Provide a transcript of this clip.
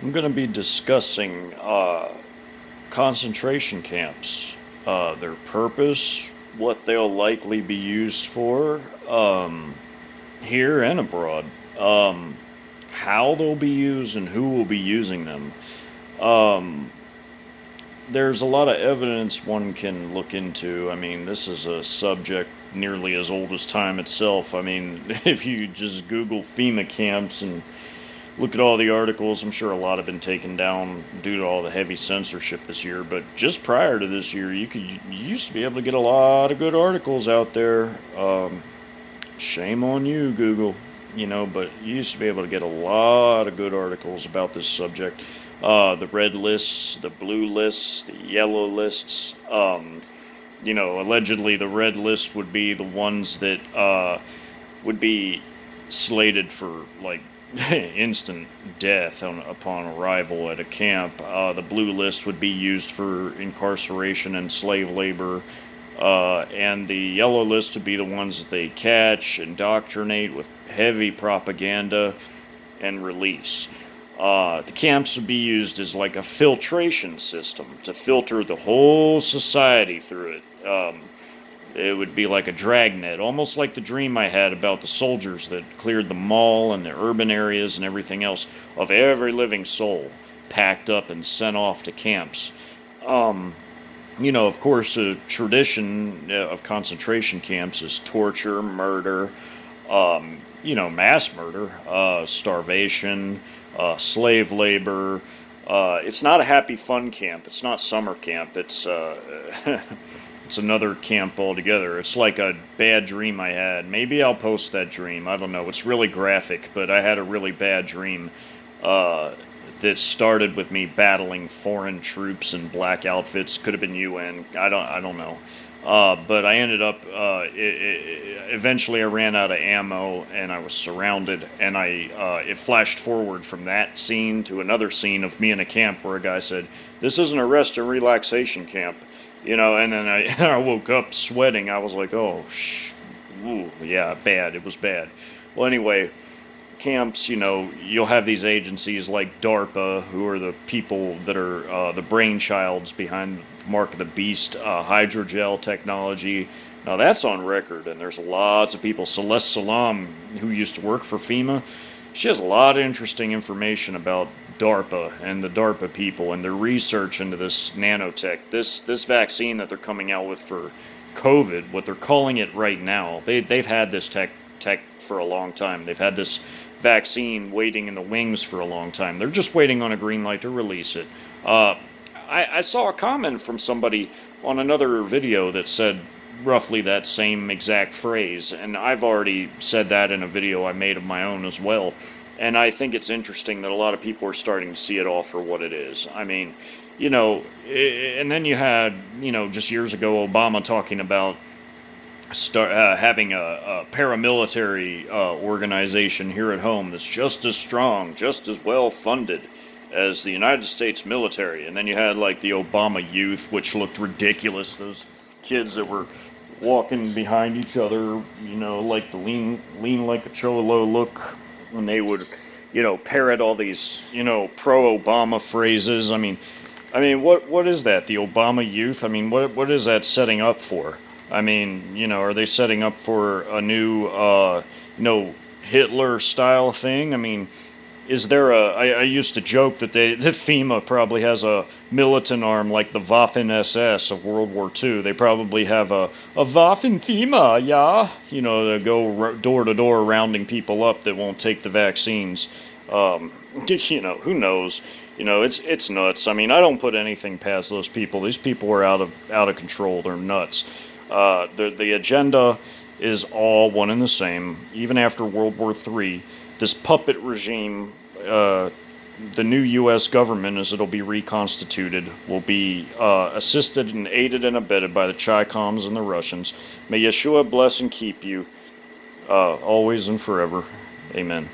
I'm going to be discussing concentration camps, their purpose, what they'll likely be used for, here and abroad, um, how they'll be used, and who will be using them. Um, there's a lot of evidence one can look into. I mean, this is a subject nearly as old as time itself. I mean, if you just Google FEMA camps and look at all the articles, I'm sure a lot have been taken down due to all the heavy censorship this year. But just prior to this year, you used to be able to get a lot of good articles out there. Shame on you, Google. But you used to be able to get a lot of good articles about this subject. The red lists, the blue lists, the yellow lists. Allegedly the red list would be the ones that would be slated for like instant death upon arrival at a camp. The blue list would be used for incarceration and slave labor. And the yellow list would be the ones that they catch, indoctrinate with heavy propaganda, and release. The camps would be used as like a filtration system to filter the whole society through it. It would be like a dragnet, almost like the dream I had about the soldiers that cleared the mall and the urban areas and everything else of every living soul, packed up and sent off to camps. Um, of course, a tradition of concentration camps is torture, murder, mass murder, starvation, slave labor. It's not a happy fun camp. It's not summer camp. It's it's another camp altogether. It's like a bad dream I had. Maybe I'll post that dream. I don't know. It's really graphic, but I had a really bad dream. Uh, that started with me battling foreign troops in black outfits. Could have been UN. I don't know. But I ended up. Eventually, I ran out of ammo, and I was surrounded. And it flashed forward from that scene to another scene of me in a camp where a guy said, "This isn't a rest and relaxation camp," And then I I woke up sweating. I was like, "Oh, ooh, yeah, bad. It was bad." Well, anyway, camps, you'll have these agencies like DARPA, who are the people that are the brainchilds behind Mark of the Beast hydrogel technology. Now that's on record, and there's lots of people. Celeste Salam, who used to work for FEMA, she has a lot of interesting information about DARPA and the DARPA people and their research into this nanotech, this vaccine that they're coming out with for COVID. What they're calling it right now, they've had this tech for a long time. They've had this vaccine waiting in the wings for a long time. They're just waiting on a green light to release it. Uh, I saw a comment from somebody on another video that said roughly that same exact phrase, and I've already said that in a video I made of my own as well. And I think it's interesting that a lot of people are starting to see it all for what it is. I mean, and then you had, just years ago, Obama talking about having a paramilitary organization here at home that's just as strong, just as well funded as the United States military. And then you had like the Obama Youth, which looked ridiculous. Those kids that were walking behind each other, like the lean like a cholo look, and they would, parrot all these, pro-Obama phrases. I mean, what is that? The Obama Youth? I mean, what is that setting up for? I mean, are they setting up for a new, Hitler style thing? I mean, is there I used to joke that that FEMA probably has a militant arm like the Waffen SS of World War II. They probably have a Waffen FEMA, yeah? They go door to door rounding people up that won't take the vaccines. Um, who knows? It's nuts. I mean, I don't put anything past those people. These people are out of control. They're nuts. The agenda is all one and the same. Even after World War III, this puppet regime, the new U.S. government, as it'll be reconstituted, will be assisted and aided and abetted by the Chi-Coms and the Russians. May Yeshua bless and keep you always and forever. Amen.